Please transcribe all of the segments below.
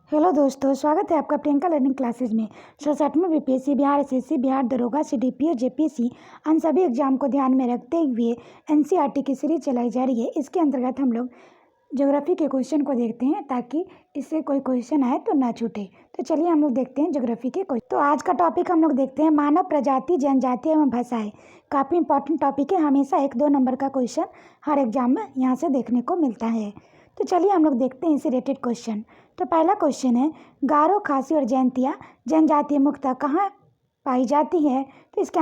Hello दोस्तों, स्वागत है आपका प्रियंका लर्निंग क्लासेज में। 67वें बीपीएससी बिहार एसएससी बिहार दरोगा सीडीपीओ जेपीएससी उन सभी एग्जाम को ध्यान में रखते हुए एनसीईआरटी की सीरीज चलाई जा रही है। इसके अंतर्गत हम लोग ज्योग्राफी के क्वेश्चन को देखते हैं ताकि इससे कोई क्वेश्चन आए तो ना छूटे। तो चलिए हम लोग देखते हैं ज्योग्राफी के क्वेश्चन। तो आज का टॉपिक हम लोग देखते हैं मानव प्रजाति, जनजाति एवं भाषाएं। काफ़ी इंपॉर्टेंट टॉपिक है, हमेशा 1-2 नंबर का क्वेश्चन हर एग्जाम में यहाँ से देखने को मिलता है। तो चलिए हम लोग देखते हैं इसे रिलेटेड क्वेश्चन। तो पहला क्वेश्चन है, गारो, खासी और जयंतिया जनजाति मुख्यतः कहाँ पाई जाती है? तो इसका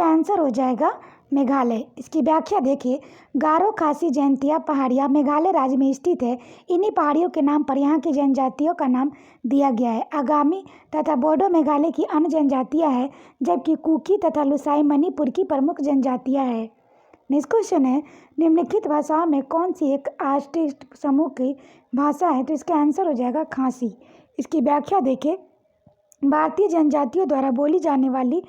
आंसर हो जाएगा मेघालय। इसकी व्याख्या देखिए, गारो, खासी, जयंतिया पहाड़ियाँ मेघालय राज्य में स्थित है। इन्हीं पहाड़ियों के नाम पर यहाँ की जनजातियों का नाम दिया गया है। आगामी तथा बोडो मेघालय की अन्य जनजातियाँ हैं, जबकि कुकी तथा लुसाई मणिपुर की प्रमुख जनजातियाँ हैं। नेक्स्ट क्वेश्चन है, निम्नलिखित भाषाओं में कौन सी एक आर्टिस्ट समूह की भाषा है? तो इसका आंसर हो जाएगा खासी। इसकी व्याख्या देखें, भारतीय जनजातियों द्वारा बोली जाने वाली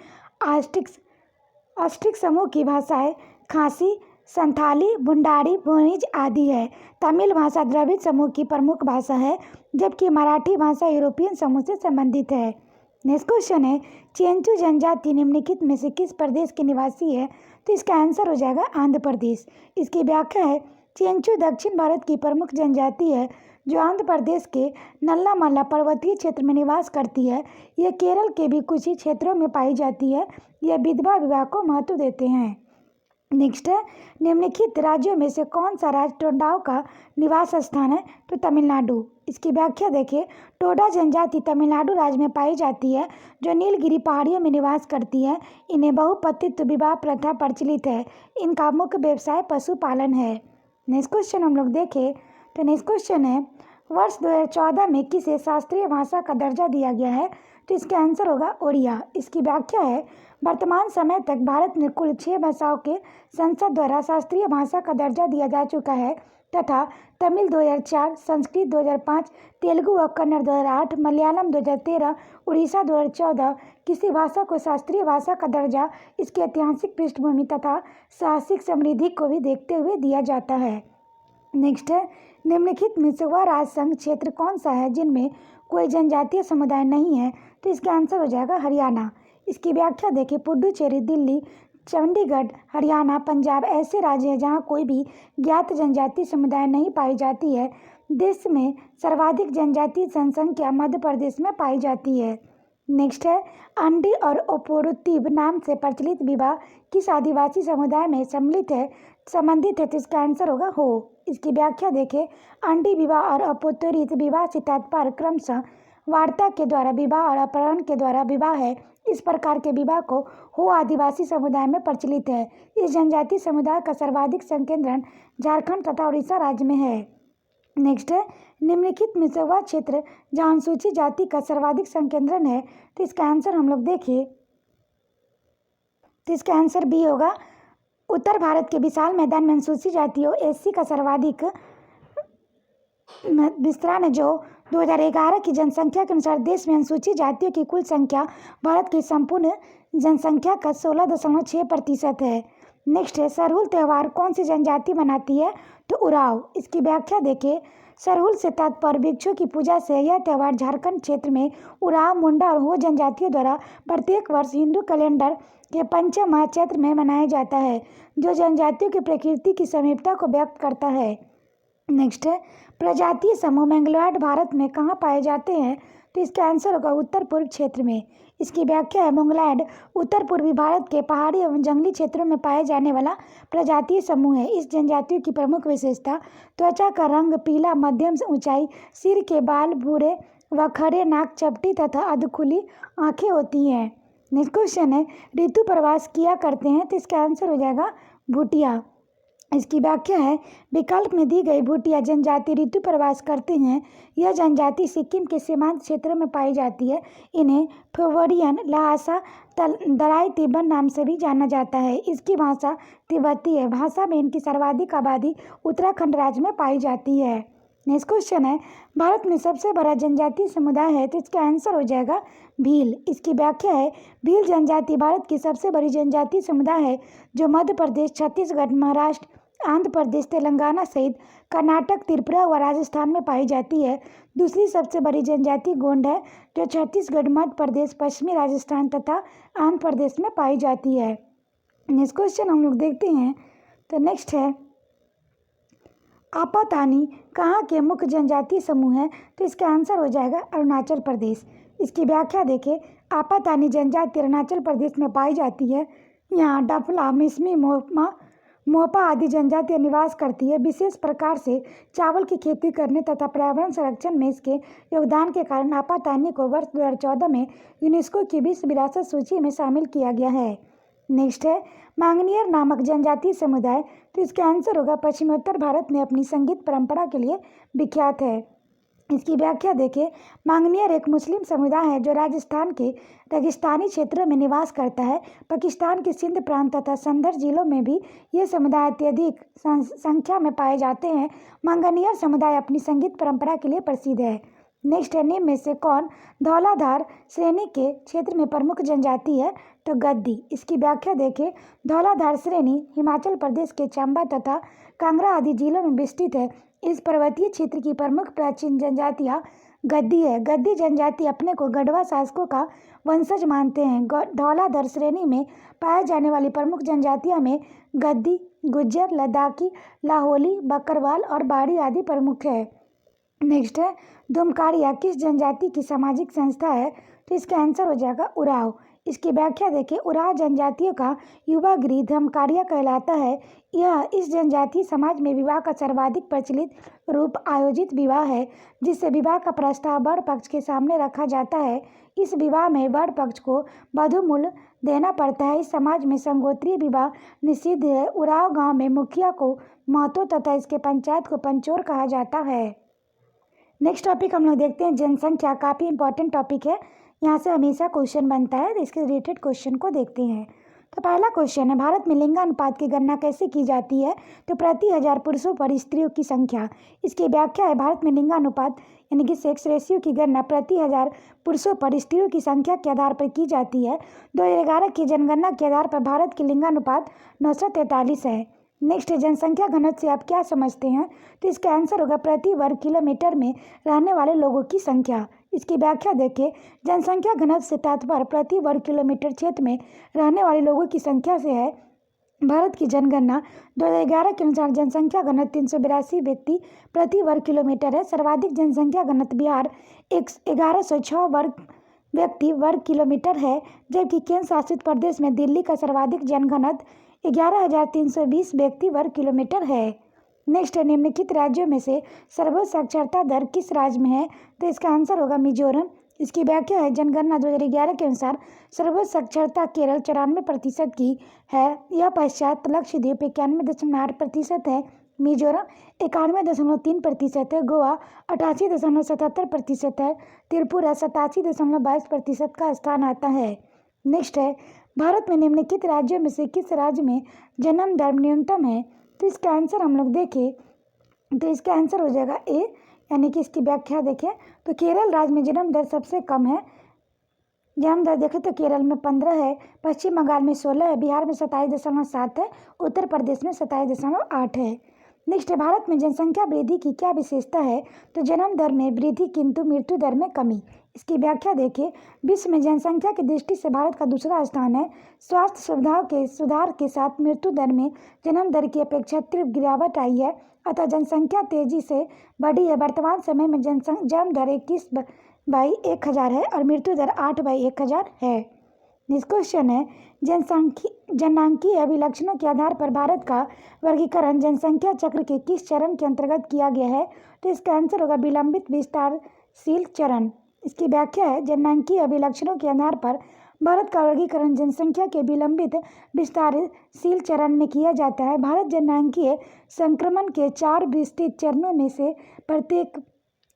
ऑस्ट्रिक समूह की भाषाएं खासी, संथाली, बुंडारी, भूनिज आदि है। तमिल भाषा द्रविड़ समूह की प्रमुख भाषा है, जबकि मराठी भाषा यूरोपियन समूह से संबंधित है। नेक्स्ट क्वेश्चन है, चेंचू जनजाति निम्नलिखित में से किस प्रदेश के निवासी है? तो इसका आंसर हो जाएगा आंध्र प्रदेश। इसकी व्याख्या है, चेंचू दक्षिण भारत की प्रमुख जनजाति है जो आंध्र प्रदेश के नल्लामला पर्वतीय क्षेत्र में निवास करती है। यह केरल के भी कुछ ही क्षेत्रों में पाई जाती है। यह विधवा विवाह को महत्व देते हैं। नेक्स्ट है, निम्नलिखित राज्यों में से कौन सा राज्य टोडाओं का निवास स्थान है? तो तमिलनाडु। इसकी व्याख्या देखिए, टोडा जनजाति तमिलनाडु राज्य में पाई जाती है जो नीलगिरी पहाड़ियों में निवास करती है। इन्हें बहुपतित्व विवाह प्रथा प्रचलित है। इनका मुख्य व्यवसाय पशुपालन है। नेक्स्ट क्वेश्चन हम लोग देखें तो नेक्स्ट क्वेश्चन है, वर्ष 2014 में किसे शास्त्रीय भाषा का दर्जा दिया गया है? तो इसका आंसर होगा ओडिया। इसकी व्याख्या है, वर्तमान समय तक भारत में कुल 6 भाषाओं के संसद द्वारा शास्त्रीय भाषा का दर्जा दिया जा चुका है तथा तमिल 2004, संस्कृत 2005, तेलुगु व कन्नड़ 2008, मलयालम 2013, उड़ीसा 2014 किसी भाषा को शास्त्रीय भाषा का दर्जा इसकी ऐतिहासिक पृष्ठभूमि तथा साहसिक समृद्धि को भी देखते हुए दिया जाता है। नेक्स्ट है, निम्नलिखित में से वह राज्य संघ क्षेत्र कौन सा है जिनमें कोई जनजातीय समुदाय नहीं है? तो इसका आंसर हो जाएगा हरियाणा। इसकी व्याख्या देखिए, पुडुचेरी, दिल्ली, चंडीगढ़, हरियाणा, पंजाब ऐसे राज्य हैं जहां कोई भी ज्ञात जनजातीय समुदाय नहीं पाई जाती है। देश में सर्वाधिक जनजातीय जनसंख्या मध्य प्रदेश में पाई जाती है। नेक्स्ट है, अंडी और ओपोरुतिब नाम से प्रचलित विवाह किस आदिवासी समुदाय में संबंधित है? तो इसका आंसर होगा हो। इसकी व्याख्या देखें, अंडी विवाह और अपोत्तरित विवाह से तात्पर्य क्रमशः वार्ता के द्वारा विवाह और अपहरण के द्वारा विवाह है। इस प्रकार के विवाह को हो आदिवासी समुदाय में प्रचलित है। इस जनजातीय समुदाय का सर्वाधिक संकेंद्रण झारखंड तथा उड़ीसा राज्य में है। नेक्स्ट है, निम्नलिखित में से वह क्षेत्र जहाँ अनुसूचित जाति का सर्वाधिक संकेंद्रण है? तो इसका आंसर हम लोग देखिए तो इसका आंसर बी होगा। उत्तर भारत के विशाल मैदान में अनुसूचित जातियों एससी का सर्वाधिक विस्तार है, जो 2011 की जनसंख्या के अनुसार देश में अनुसूचित जातियों की कुल संख्या भारत की संपूर्ण जनसंख्या का 16.6% है। नेक्स्ट है, सरहुल त्यौहार कौन सी जनजाति मनाती है? तो उरांव। इसकी व्याख्या देखिए, सरहुल से तात्पर्य भिक्षु की पूजा से। यह त्यौहार झारखंड क्षेत्र में उरांव, मुंडा और हो जनजातियों द्वारा प्रत्येक वर्ष हिंदू कैलेंडर के पंचम माह चैत्र में मनाया जाता है, जो जनजातियों की प्रकृति की समीपता को व्यक्त करता है। नेक्स्ट है, प्रजातीय समूह मैंगलोइड भारत में कहाँ पाए जाते हैं? तो इसका आंसर होगा उत्तर पूर्व क्षेत्र में। इसकी व्याख्या है, मोंगलायड उत्तर पूर्वी भारत के पहाड़ी एवं जंगली क्षेत्रों में पाए जाने वाला प्रजातीय समूह है। इस जनजातियों की प्रमुख विशेषता त्वचा का रंग पीला, मध्यम ऊंचाई, सिर के बाल भूरे व खड़े, नाक चपटी तथा अधखुली आंखें होती हैं। नेक्स्ट क्वेश्चन है, ऋतु प्रवास किया करते हैं? तो इसका आंसर हो जाएगा भूटिया। इसकी व्याख्या है, विकल्प में दी गई भूटिया जनजाति ऋतु प्रवास करते हैं। यह जनजाति सिक्किम के सीमांत क्षेत्रों में पाई जाती है। इन्हें फोवोरियन, लहासा, दराई तिब्बत नाम से भी जाना जाता है। इसकी भाषा तिब्बती है। भाषा में इनकी सर्वाधिक आबादी उत्तराखंड राज्य में पाई जाती है। नेक्स्ट क्वेश्चन है, भारत में सबसे बड़ा जनजातीय समुदाय है? तो इसका आंसर हो जाएगा भील। इसकी व्याख्या है, भील जनजाति भारत की सबसे बड़ी जनजातीय समुदाय है जो मध्य प्रदेश, छत्तीसगढ़, महाराष्ट्र, आंध्र प्रदेश, तेलंगाना सहित कर्नाटक, त्रिपुरा व राजस्थान में पाई जाती है। दूसरी सबसे बड़ी जनजाति गोंड है, जो छत्तीसगढ़, मध्य प्रदेश, पश्चिमी राजस्थान तथा आंध्र प्रदेश में पाई जाती है। नेक्स्ट क्वेश्चन हम लोग देखते हैं। तो नेक्स्ट है, आपातानी कहाँ के मुख्य जनजातीय समूह है? तो इसका आंसर हो जाएगा अरुणाचल प्रदेश। इसकी व्याख्या देखें। आपातानी जनजाति अरुणाचल प्रदेश में पाई जाती है। यहाँ डफला, मिसमी, मोपा आदि जनजातियाँ निवास करती है। विशेष प्रकार से चावल की खेती करने तथा पर्यावरण संरक्षण में इसके योगदान के कारण आपातानी को वर्ष 2014 में यूनेस्को की विश्व विरासत सूची में शामिल किया गया है। नेक्स्ट है, मांगनियर नामक जनजातीय समुदाय। तो इसका आंसर होगा पश्चिमोत्तर भारत में अपनी संगीत परंपरा के लिए विख्यात है। इसकी व्याख्या देखें। मांगनियर एक मुस्लिम समुदाय है जो राजस्थान के रेगिस्तानी क्षेत्रों में निवास करता है। पाकिस्तान के सिंध प्रांत तथा संदर जिलों में भी ये समुदाय अत्यधिक संख्या में पाए जाते हैं। मांगनियर समुदाय अपनी संगीत परंपरा के लिए प्रसिद्ध है। नेक्स्ट है, निम्न में से कौन धौलाधार श्रेणी के क्षेत्र में प्रमुख जनजाति है? तो गद्दी। इसकी व्याख्या देखें। धौलाधार श्रेणी हिमाचल प्रदेश के चंबा तथा कांगड़ा आदि जिलों में विस्तृत है। इस पर्वतीय क्षेत्र की प्रमुख प्राचीन जनजातियाँ गद्दी है। गद्दी जनजाति अपने को गढ़वा शासकों का वंशज मानते हैं। धौलाधार श्रेणी में पाए जाने वाली प्रमुख जनजातियों में गद्दी, गुज्जर, लद्दाखी, लाहौली, बकरवाल और बाड़ी आदि प्रमुख है। नेक्स्ट है, धुमकाड़िया किस जनजाति की सामाजिक संस्था है? तो इसका आंसर हो जाएगा उराव। इसकी व्याख्या देखें। उराव जनजातियों का युवा गृह धुमकाड़िया कहलाता है। यह इस जनजातीय समाज में विवाह का सर्वाधिक प्रचलित रूप आयोजित विवाह है, जिससे विवाह का प्रस्ताव वर पक्ष के सामने रखा जाता है। इस विवाह में वर पक्ष को वधू मूल्य देना पड़ता है। इस समाज में संगोत्रीय विवाह निषिद्ध है। उराव गाँव में मुखिया को महतो तथा इसके पंचायत को पंचोर कहा जाता है। नेक्स्ट टॉपिक हम लोग देखते हैं जनसंख्या। काफ़ी इंपॉर्टेंट टॉपिक है, यहाँ से हमेशा क्वेश्चन बनता है। तो इसके रिलेटेड क्वेश्चन को देखते हैं। तो पहला क्वेश्चन है, भारत में लिंगानुपात की गणना कैसे की जाती है? तो प्रति 1000 पुरुषों पर स्त्रियों की संख्या। इसकी व्याख्या है। भारत में लिंगानुपात यानी कि सेक्स रेशियो की गणना प्रति 1000 पुरुषों पर स्त्रियों की संख्या के आधार पर की जाती है। 2011 की जनगणना के आधार पर भारत की लिंगानुपात 943 है। नेक्स्ट है, जनसंख्या घनत्व से आप क्या समझते हैं? तो इसका आंसर होगा प्रति वर्ग किलोमीटर में रहने वाले लोगों की संख्या। इसकी व्याख्या देखें। जनसंख्या घनत्व से तात्पर्य प्रति वर्ग किलोमीटर क्षेत्र में रहने वाले लोगों की संख्या से है। भारत की जनगणना 2011 के अनुसार जनसंख्या घनत्व 382 व्यक्ति प्रति वर्ग किलोमीटर है। सर्वाधिक जनसंख्या घनत्व बिहार 1106 व्यक्ति वर्ग किलोमीटर है, जबकि केंद्र शासित प्रदेश में दिल्ली का सर्वाधिक जनघनत्व 11,320 व्यक्ति वर्ग किलोमीटर है। नेक्स्ट है, निम्नलिखित राज्यों में से सर्वोच्च साक्षरता दर किस राज्य में है? तो इसका आंसर होगा मिजोरम। इसकी व्याख्या है। जनगणना 2011 के अनुसार सर्वोच्च साक्षरता केरल 94% की है। यह पश्चात लक्षद्वीप 91.8% है। मिजोरम 91.3% है। गोवा 88.77% है। त्रिपुरा 87.22% का स्थान आता है। नेक्स्ट है, भारत में निम्नलिखित राज्यों में से किस राज्य में जन्म दर न्यूनतम है? तो इसका आंसर हम लोग देखें तो इसका आंसर हो जाएगा ए, यानी कि इसकी व्याख्या देखें तो केरल राज्य में जन्म दर सबसे कम है। जन्म दर देखें तो केरल में 15 है, पश्चिम बंगाल में 16 है, बिहार में 27.7 है, उत्तर प्रदेश में 27.8 है। नेक्स्ट है, भारत में जनसंख्या वृद्धि की क्या विशेषता है? तो जन्म दर में वृद्धि किंतु मृत्यु दर में कमी। इसकी व्याख्या देखें। विश्व में जनसंख्या की दृष्टि से भारत का दूसरा स्थान है। स्वास्थ्य सुविधाओं के सुधार के साथ मृत्यु दर में जन्म दर की अपेक्षा तीव्र गिरावट आई है, अतः जनसंख्या तेजी से बढ़ी है। वर्तमान समय में जन्म दर 21/1000 है और मृत्यु दर 8/1000 है। नेक्स्ट क्वेश्चन है, जनांकीय अभिलक्षणों के आधार पर भारत का वर्गीकरण जनसंख्या चक्र के किस चरण के अंतर्गत किया गया है? तो इसका आंसर होगा विलंबित विस्तारशील चरण। इसकी व्याख्या है। जनांकीय अभिलक्षणों के आधार पर भारत का वर्गीकरण जनसंख्या के विलंबित विस्तारशील चरण में किया जाता है। भारत जनांकीय संक्रमण के 4 विस्तृत चरणों में से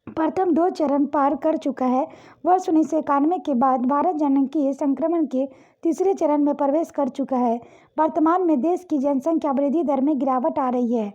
प्रथम 2 चरण पार कर चुका है। वर्ष 1991 के बाद भारत जनांकीय संक्रमण के तीसरे चरण में प्रवेश कर चुका है। वर्तमान में देश की जनसंख्या वृद्धि दर में गिरावट आ रही है।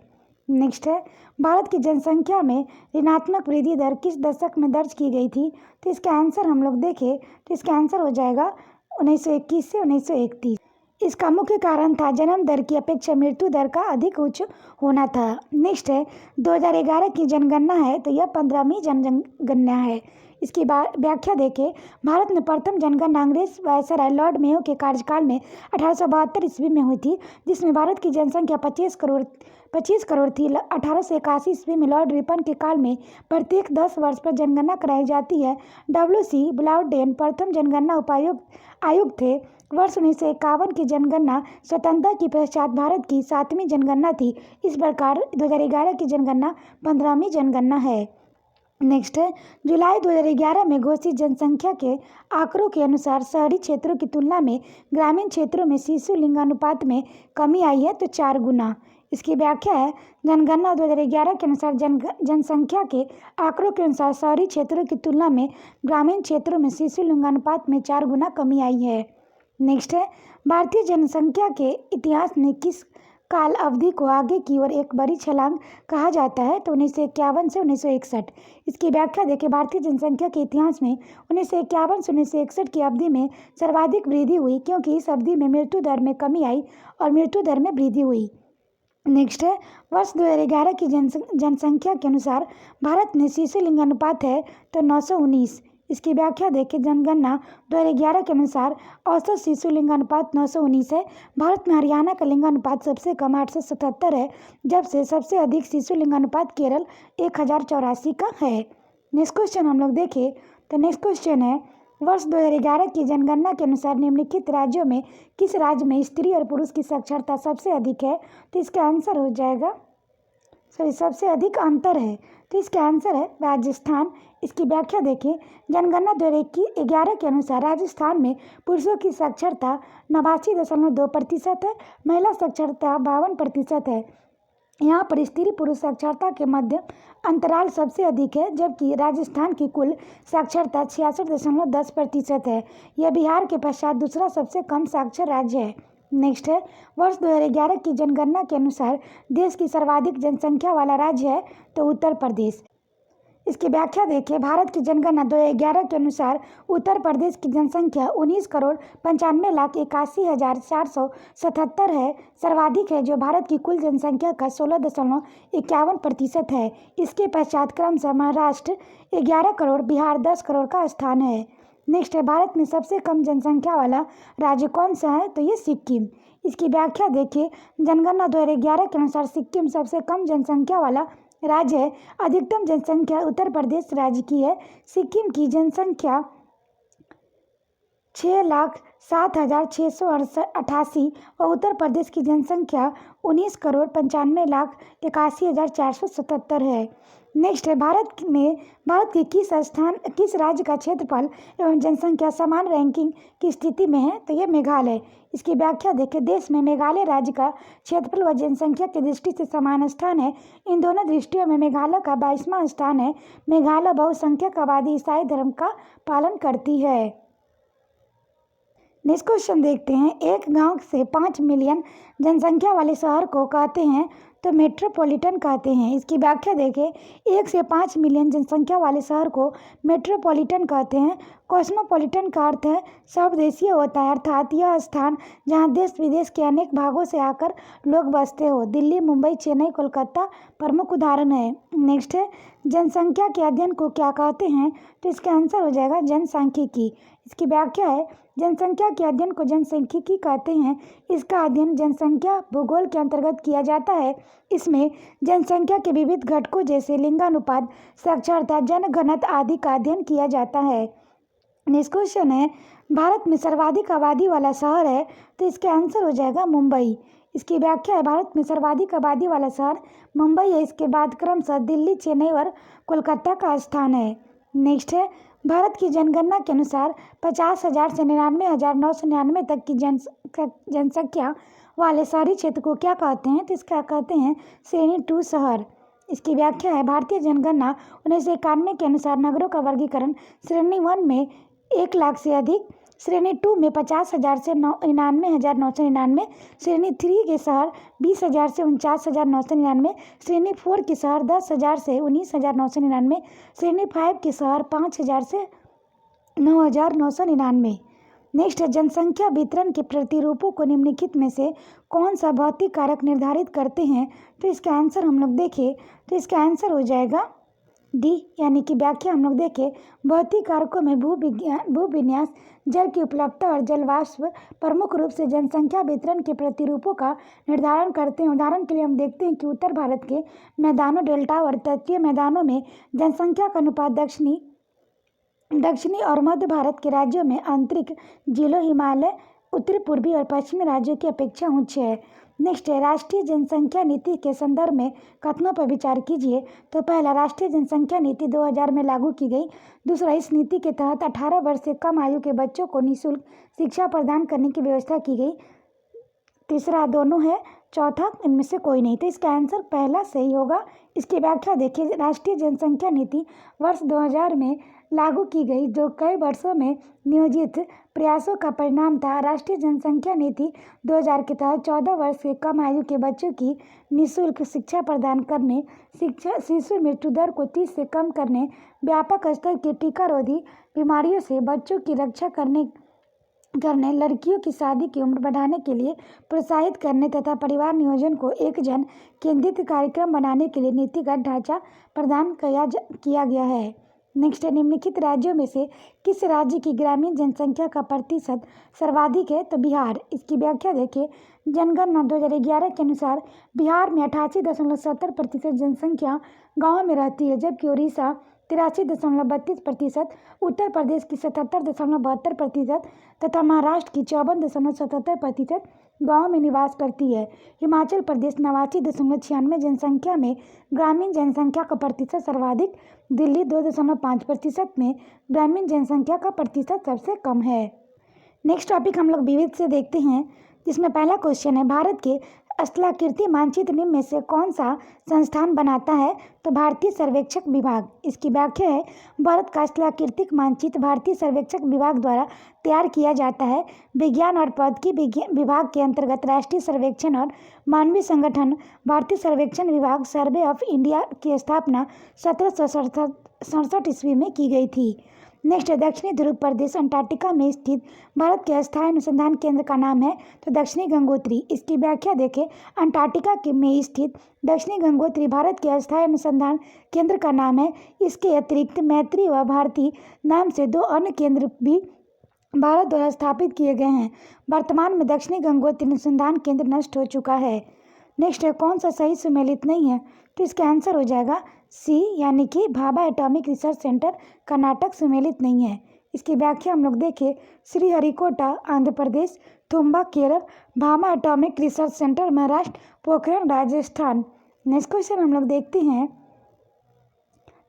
नेक्स्ट है, भारत की जनसंख्या में ऋणात्मक वृद्धि दर किस दशक में दर्ज की गई थी? तो इसका आंसर हम लोग देखें तो इसका आंसर हो जाएगा 1921 से 1931। इसका मुख्य कारण था जन्म दर की अपेक्षा मृत्यु दर का अधिक उच्च होना था। नेक्स्ट है 2011 की जनगणना है, तो यह 15वीं जनगणना है। इसकी व्याख्या देखें। भारत में प्रथम जनगणना अंग्रेज वायसराय लॉर्ड मेयो के कार्यकाल में 1872 ईस्वी में हुई थी, जिसमें भारत की जनसंख्या 25 करोड़ थी। 1881 ईस्वी में लॉर्ड रिपन के काल में प्रत्येक 10 वर्ष पर जनगणना कराई जाती है। WC ब्लाउडेन प्रथम जनगणना आयुक्त थे। वर्ष 1951 की जनगणना स्वतंत्रता के पश्चात भारत की 7वीं जनगणना थी। इस प्रकार 2011 की जनगणना 15वीं जनगणना है। नेक्स्ट है जुलाई 2011 में घोषित जनसंख्या के आंकड़ों के अनुसार शहरी क्षेत्रों की तुलना में ग्रामीण क्षेत्रों में शिशु लिंगानुपात में कमी आई है, तो 4 गुना। इसकी व्याख्या है जनगणना 2011 के अनुसार जनसंख्या के आंकड़ों के अनुसार शहरी क्षेत्रों की तुलना में ग्रामीण क्षेत्रों में शिशु लिंगानुपात में 4 गुना कमी आई है। नेक्स्ट है भारतीय जनसंख्या के इतिहास में किस काल अवधि को आगे की ओर एक बड़ी छलांग कहा जाता है, तो 1951 से 1961। इसकी व्याख्या देखिए। भारतीय जनसंख्या के इतिहास में 1951 से 1961 की अवधि में सर्वाधिक वृद्धि हुई, क्योंकि इस अवधि में मृत्यु दर में कमी आई और मृत्यु दर में वृद्धि हुई। नेक्स्ट है वर्ष 2011 की जनसंख्या के अनुसार भारत में शिशु लिंगानुपात है, तो 919। इसकी व्याख्या देखें। जनगणना 2011 के अनुसार औसत शिशु लिंगानुपात 919 है। भारत में हरियाणा का लिंगानुपात सबसे कम 877 है, जबसे सबसे अधिक शिशु लिंगानुपात केरल 1084 का है। नेक्स्ट क्वेश्चन हम लोग देखें, तो नेक्स्ट क्वेश्चन है वर्ष 2011 की जनगणना के अनुसार निम्नलिखित राज्यों में किस राज्य में स्त्री और पुरुष की साक्षरता सबसे अधिक है, तो इसका आंसर हो जाएगा सबसे अधिक अंतर है, तो इसका आंसर है राजस्थान। इसकी व्याख्या देखें। जनगणना 2011 के अनुसार राजस्थान में पुरुषों की साक्षरता 89.2% है, महिला साक्षरता 52% है। यहाँ पर स्त्री पुरुष साक्षरता के मध्य अंतराल सबसे अधिक है, जबकि राजस्थान की कुल साक्षरता 66.10% है। यह बिहार के पश्चात दूसरा सबसे कम साक्षर राज्य है। नेक्स्ट है वर्ष 2011 की जनगणना के अनुसार देश की सर्वाधिक जनसंख्या वाला राज्य है, तो उत्तर प्रदेश। इसकी व्याख्या देखिए। भारत की जनगणना 2011 के अनुसार उत्तर प्रदेश की जनसंख्या 19,95,81,477 है, सर्वाधिक है, जो भारत की कुल जनसंख्या का 16.51% है। इसके पश्चात क्रमशः महाराष्ट्र 11 करोड़, बिहार 10 करोड़ का स्थान है। नेक्स्ट है भारत में सबसे कम जनसंख्या वाला राज्य कौन सा है, तो ये सिक्किम। इसकी व्याख्या देखिए। जनगणना 2011 के अनुसार सिक्किम सबसे कम जनसंख्या वाला राज्य है। अधिकतम जनसंख्या उत्तर प्रदेश राज्य की है। सिक्किम की जनसंख्या 6,07,688 और उत्तर प्रदेश की जनसंख्या 19,95,81,477 है। नेक्स्ट है भारत के किस राज्य का क्षेत्रफल एवं जनसंख्या समान रैंकिंग की स्थिति में है, तो ये मेघालय। इसकी व्याख्या देखें। देश में मेघालय राज्य का क्षेत्रफल व जनसंख्या की दृष्टि से समान स्थान है। इन दोनों दृष्टियों में मेघालय का 22वां स्थान है। मेघालय बहुसंख्यक आबादी ईसाई धर्म का पालन करती है। नेक्स्ट क्वेश्चन देखते हैं। एक गांव से 5 मिलियन जनसंख्या वाले शहर को कहते हैं, तो मेट्रोपॉलिटन कहते हैं। इसकी व्याख्या देखें। 1 से 5 मिलियन जनसंख्या वाले शहर को मेट्रोपॉलिटन कहते हैं। कॉस्मोपॉलिटन का अर्थ है सर्वदेशीय होता है, अर्थात यह स्थान जहां देश विदेश के अनेक भागों से आकर लोग बसते हो। दिल्ली, मुंबई, चेन्नई, कोलकाता प्रमुख उदाहरण है। नेक्स्ट है जनसंख्या के अध्ययन को क्या कहते हैं, तो इसका आंसर हो जाएगा जनसांख्यिकी। इसकी व्याख्या है। जनसंख्या के अध्ययन को जनसांख्यिकी कहते हैं। इसका अध्ययन जनसंख्या भूगोल के अंतर्गत किया जाता है। इसमें जनसंख्या के विविध घटकों जैसे लिंगानुपात, साक्षरता, जनघनत्व आदि का अध्ययन किया जाता है। नेक्स्ट क्वेश्चन है भारत में सर्वाधिक आबादी वाला शहर है, तो इसका आंसर हो जाएगा मुंबई। इसकी व्याख्या है। भारत में सर्वाधिक आबादी वाला शहर मुंबई है। इसके बाद क्रमशः दिल्ली, चेन्नई और कोलकाता का स्थान है। नेक्स्ट है भारत की जनगणना के अनुसार 50,000 से 99,999 तक की जनसंख्या वाले शहरी क्षेत्र को क्या कहते हैं, तो इसका कहते हैं श्रेणी 2 शहर। इसकी व्याख्या है। भारतीय जनगणना 1991 के अनुसार नगरों का वर्गीकरण श्रेणी 1 में 1 लाख से अधिक, श्रेणी 2 में 50,000 से 99,999, श्रेणी 3 के शहर 20,000 से 49,999, श्रेणी 4 के शहर 10,000 से 19,999, श्रेणी 5 के शहर 5,000 से 9,999। नेक्स्ट है, जनसंख्या वितरण के प्रतिरूपों को निम्नलिखित में से कौन सा भौतिक कारक निर्धारित करते हैं? तो इसका आंसर हम लोग देखें तो इसका आंसर हो जाएगा डी, यानी कि व्याख्या हम लोग देखें, भौतिक कारकों में भूविन्यास, जल की उपलब्धता और जलवाष्प प्रमुख रूप से जनसंख्या वितरण के प्रतिरूपों का निर्धारण करते हैं। उदाहरण के लिए हम देखते हैं कि उत्तर भारत के मैदानों, डेल्टा और तटीय मैदानों में जनसंख्या का अनुपात दक्षिणी और मध्य भारत के राज्यों में आंतरिक जिलों, हिमालय, उत्तरी पूर्वी और पश्चिमी राज्यों की अपेक्षा उच्च है। नेक्स्ट है, राष्ट्रीय जनसंख्या नीति के संदर्भ में कथनों पर विचार कीजिए। तो पहला, राष्ट्रीय जनसंख्या नीति 2000 में लागू की गई। दूसरा, इस नीति के तहत 18 वर्ष से कम आयु के बच्चों को निःशुल्क शिक्षा प्रदान करने की व्यवस्था की गई। तीसरा, दोनों है। चौथा, इनमें से कोई नहीं। तो इसका आंसर पहला सही होगा। इसकी व्याख्या देखिए, राष्ट्रीय जनसंख्या नीति वर्ष 2000 में लागू की गई, जो कई वर्षों में नियोजित प्रयासों का परिणाम था। राष्ट्रीय जनसंख्या नीति 2000 के तहत 14 वर्ष से कम आयु के बच्चों की निःशुल्क शिक्षा प्रदान करने, शिशु मृत्यु दर को 30 से कम करने, व्यापक स्तर की टीकारोधी बीमारियों से बच्चों की रक्षा करने, लड़कियों की शादी की उम्र बढ़ाने के लिए प्रोत्साहित करने तथा परिवार नियोजन को एक जन केंद्रित कार्यक्रम बनाने के लिए नीतिगत ढांचा प्रदान किया गया है। नेक्स्ट है, निम्नलिखित राज्यों में से किस राज्य की ग्रामीण जनसंख्या का प्रतिशत सर्वाधिक है? तो बिहार। इसकी व्याख्या देखिए, जनगणना 2011 के अनुसार बिहार में 88.70% जनसंख्या गाँव में रहती है, जबकि उड़ीसा 83.32%, उत्तर प्रदेश की 77.72% तथा महाराष्ट्र की 54.77% गाँव में निवास करती है। हिमाचल प्रदेश 89.96 जनसंख्या में ग्रामीण जनसंख्या का प्रतिशत सर्वाधिक, दिल्ली 2.5% में ग्रामीण जनसंख्या का प्रतिशत सबसे कम है। नेक्स्ट टॉपिक हम लोग विविध से देखते हैं, जिसमें पहला क्वेश्चन है, भारत के स्थलाकृति मानचित्र निम्न में से कौन सा संस्थान बनाता है? तो भारतीय सर्वेक्षण विभाग। इसकी व्याख्या है, भारत का स्थलाकृतिक मानचित्र भारतीय सर्वेक्षण विभाग द्वारा तैयार किया जाता है। विज्ञान और प्रौद्योगिकी विभाग के अंतर्गत राष्ट्रीय सर्वेक्षण और मानवीय संगठन भारतीय सर्वेक्षण विभाग सर्वे ऑफ इंडिया की स्थापना 1767 ईस्वी में की गई थी। नेक्स्ट है, दक्षिणी ध्रुव प्रदेश अंटार्कटिका में स्थित भारत के अस्थायी अनुसंधान केंद्र का नाम है? तो दक्षिणी गंगोत्री। इसकी व्याख्या देखें, अंटार्कटिका में स्थित दक्षिणी गंगोत्री भारत के अस्थायी अनुसंधान केंद्र का नाम है। इसके अतिरिक्त मैत्री व भारती नाम से 2 अन्य केंद्र भी भारत द्वारा स्थापित किए गए हैं। वर्तमान में दक्षिणी गंगोत्री अनुसंधान केंद्र नष्ट हो चुका है। नेक्स्ट है, कौन सा सही सुमेलित नहीं है? तो इसका आंसर हो जाएगा सी, यानी कि Bhabha atomic research centre Karnataka सुमेलित नहीं है। इसकी व्याख्या हम लोग देखें, Sriharikota Andhra Pradesh, Thumba Kerala, Bhabha atomic research centre Maharashtra, Pokhran Rajasthan. Next question हम लोग देखते हैं,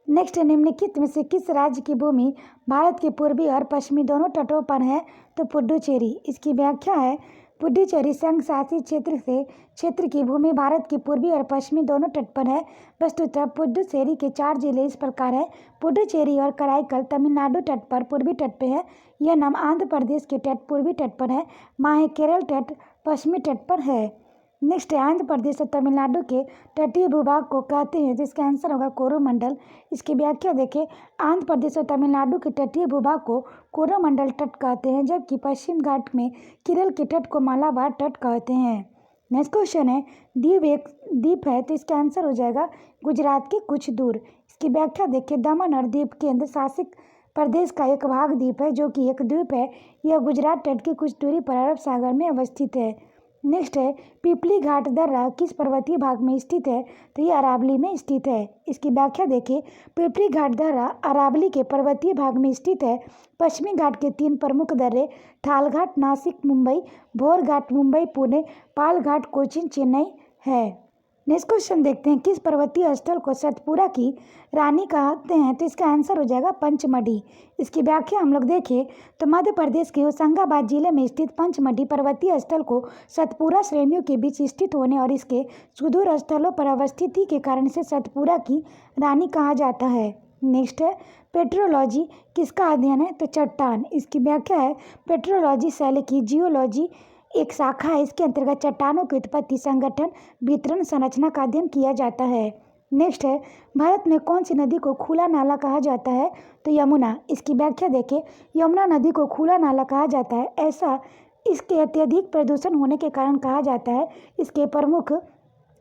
नेक्स्ट निम्नलिखित में से किस राज्य की भूमि भारत के पूर्वी और पश्चिमी दोनों तटों पर है? तो पुडुचेरी। इसकी व्याख्या है, पुडुचेरी संघ शासित क्षेत्र की भूमि भारत के पूर्वी और पश्चिमी दोनों तट पर है। वस्तुतः पुडुचेरी के 4 जिले इस प्रकार है। पुडुचेरी और कराईकल तमिलनाडु तट पर पूर्वी तट पर है। यह नाम आंध्र प्रदेश के तट पूर्वी तट पर है। माहे केरल तट पश्चिमी तट पर है। नेक्स्ट है, आंध्र प्रदेश और तमिलनाडु के तटीय भूभाग को कहते हैं, जिसका आंसर होगा कोरोमंडल। इसकी व्याख्या देखें, आंध्र प्रदेश और तमिलनाडु के तटीय भूभाग को कोरोमंडल तट कहते हैं, जबकि पश्चिम घाट में केरल के तट को मालाबार तट कहते हैं। नेक्स्ट क्वेश्चन है, दीव एक द्वीप है, तो इसका आंसर हो जाएगा गुजरात के कुछ दूर। इसकी व्याख्या देखिए, दमन और दीव केंद्र शासित प्रदेश का एक भाग द्वीप है, जो कि एक द्वीप है। यह गुजरात तट की कुछ दूरी पर अरब सागर में अवस्थित है। नेक्स्ट है, पिपली घाट दर्रा किस पर्वतीय भाग में स्थित है? तो ये अरावली में स्थित है। इसकी व्याख्या देखिए, पिपली घाट दर्रा अरावली के पर्वतीय भाग में स्थित है। पश्चिमी घाट के 3 प्रमुख दर्रे ठालघाट नासिक मुंबई, भोर घाट मुंबई पुणे, पाल घाट कोचीन चेन्नई है। नेक्स्ट क्वेश्चन देखते हैं, किस पर्वतीय स्थल को सतपुरा की रानी कहते हैं? तो इसका आंसर हो जाएगा पंचमढ़ी। इसकी व्याख्या हम लोग देखें तो मध्य प्रदेश के होशंगाबाद जिले में स्थित पंचमढ़ी पर्वतीय स्थल को सतपुरा श्रेणियों के बीच स्थित होने और इसके सुदूर स्थलों पर अवस्थिति के कारण इसे सतपुरा की रानी कहा जाता है। नेक्स्ट है, पेट्रोलॉजी किसका अध्ययन है? तो चट्टान। इसकी व्याख्या है, पेट्रोलॉजी शैल की जियोलॉजी एक शाखा है। इसके अंतर्गत चट्टानों की उत्पत्ति, संगठन, वितरण, संरचना का अध्ययन किया जाता है। नेक्स्ट है, भारत में कौन सी नदी को खुला नाला कहा जाता है? तो यमुना। इसकी व्याख्या देखें, यमुना नदी को खुला नाला कहा जाता है। ऐसा इसके अत्यधिक प्रदूषण होने के कारण कहा जाता है। इसके प्रमुख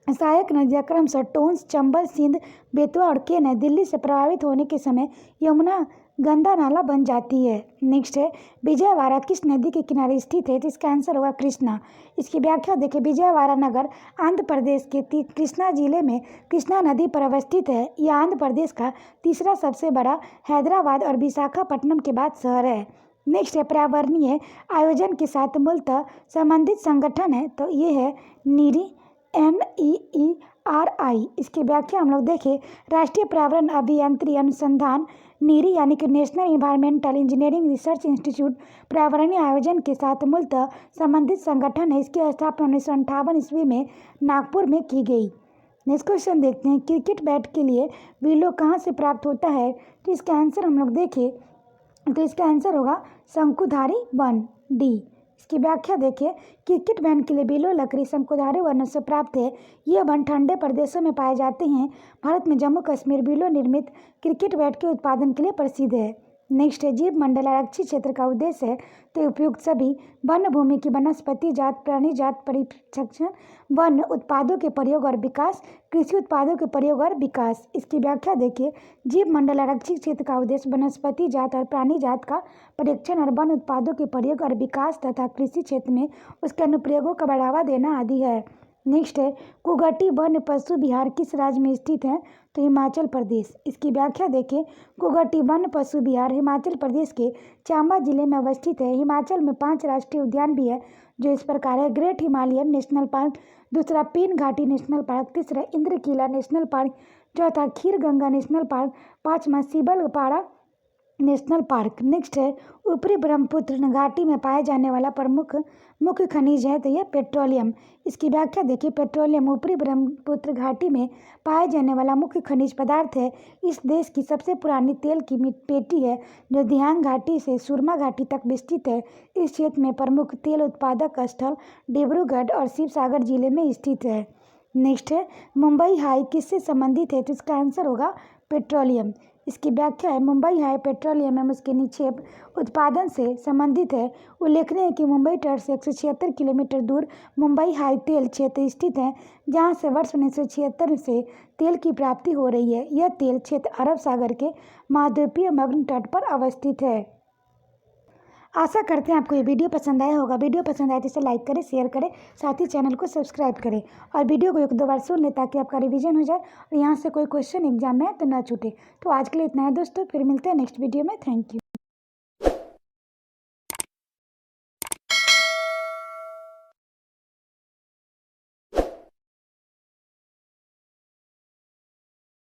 सहायक नदियाँ क्रमशः टोंस, चंबल, सिंध, बेतवा और केन है। दिल्ली से प्रभावित होने के समय यमुना गंदा नाला बन जाती है। नेक्स्ट है, विजयवाड़ा किस नदी के किनारे स्थित है? तो इसका आंसर होगा कृष्णा। इसकी व्याख्या देखें, विजयवाड़ा नगर आंध्र प्रदेश के कृष्णा जिले में कृष्णा नदी पर अवस्थित है। यह आंध्र प्रदेश का तीसरा सबसे बड़ा हैदराबाद और विशाखापट्टनम के बाद शहर है। नेक्स्ट है, पर्यावरणीय आयोजन के साथ मूलतः संबंधित संगठन है। तो ये है नीरी, NEERI। इसकी व्याख्या हम लोग देखें, राष्ट्रीय पर्यावरण अभियांत्रिकी अनुसंधान नीरी यानी कि national environmental engineering research institute पर्यावरणीय आयोजन के साथ मूलतः संबंधित संगठन है। इसकी स्थापना 1958 ईस्वी में नागपुर में की गई। नेक्स्ट क्वेश्चन देखते हैं, क्रिकेट बैट के लिए विलो कहाँ से प्राप्त होता है? तो इसका आंसर हम लोग देखें तो इसका आंसर होगा शंकुधारी वन, डी। इसकी व्याख्या देखिए, क्रिकेट बैट के लिए विलो लकड़ी शंकुधारी वनों से प्राप्त है। ये वन ठंडे प्रदेशों में पाए जाते हैं। भारत में जम्मू कश्मीर विलो निर्मित क्रिकेट बैट के उत्पादन के लिए प्रसिद्ध है। नेक्स्ट है, जीव मंडल आरक्षित क्षेत्र का उद्देश्य है तो उपयुक्त सभी वन भूमि की वनस्पति जात, प्राणी जात परिरक्षण, वन उत्पादों के प्रयोग और विकास, कृषि उत्पादों के प्रयोग और विकास। इसकी व्याख्या देखिए, जीव मंडल आरक्षित क्षेत्र का उद्देश्य वनस्पति जात और प्राणी जात का परीक्षण और वन उत्पादों के प्रयोग और विकास तथा कृषि क्षेत्र में उसके अनुप्रयोगों का बढ़ावा देना आदि है। नेक्स्ट है, कुगटी वन्य पशु विहार किस राज्य में स्थित है? तो हिमाचल प्रदेश। इसकी व्याख्या देखें, कुगटी वन्य पशु विहार हिमाचल प्रदेश के चांबा जिले में अवस्थित है। हिमाचल में 5 राष्ट्रीय उद्यान भी है जो इस प्रकार है, ग्रेट हिमालयन नेशनल पार्क, दूसरा पीन घाटी नेशनल पार्क, तीसरा इंद्रकीला नेशनल पार्क, चौथा खीर गंगा नेशनल पार्क, पाँचवा सीबलपाड़ा नेशनल पार्क। नेक्स्ट है, ऊपरी ब्रह्मपुत्र घाटी में पाए जाने वाला प्रमुख मुख्य खनिज है तो यह पेट्रोलियम। इसकी व्याख्या देखिए, पेट्रोलियम ऊपरी ब्रह्मपुत्र घाटी में पाए जाने वाला मुख्य खनिज पदार्थ है। इस देश की सबसे पुरानी तेल की पेटी है जो दियांग घाटी से सुरमा घाटी तक विस्तृत है। इस क्षेत्र में प्रमुख तेल उत्पादक स्थल डिब्रूगढ़ और शिवसागर जिले में स्थित है। नेक्स्ट है, मुंबई हाई किससे संबंधित है? तो इसका आंसर होगा पेट्रोलियम। इसकी व्याख्या है, मुंबई हाई पेट्रोलियम एवं उसके निक्षेप उत्पादन से संबंधित है। उल्लेखनीय है कि मुंबई तट से 176 किलोमीटर दूर मुंबई हाई तेल क्षेत्र स्थित है, जहां से वर्ष 1976 से तेल की प्राप्ति हो रही है। यह तेल क्षेत्र अरब सागर के महाद्वीपीय मग्न तट पर अवस्थित है। आशा करते हैं आपको ये वीडियो पसंद आया होगा। वीडियो पसंद आए तो इसे लाइक करें, शेयर करें, साथ ही चैनल को सब्सक्राइब करें और वीडियो को 1-2 बार सुन लें ताकि आपका रिवीजन हो जाए और यहाँ से कोई क्वेश्चन एग्जाम में तो ना छूटे। तो आज के लिए इतना है दोस्तों, फिर मिलते हैं नेक्स्ट वीडियो में। Thank you.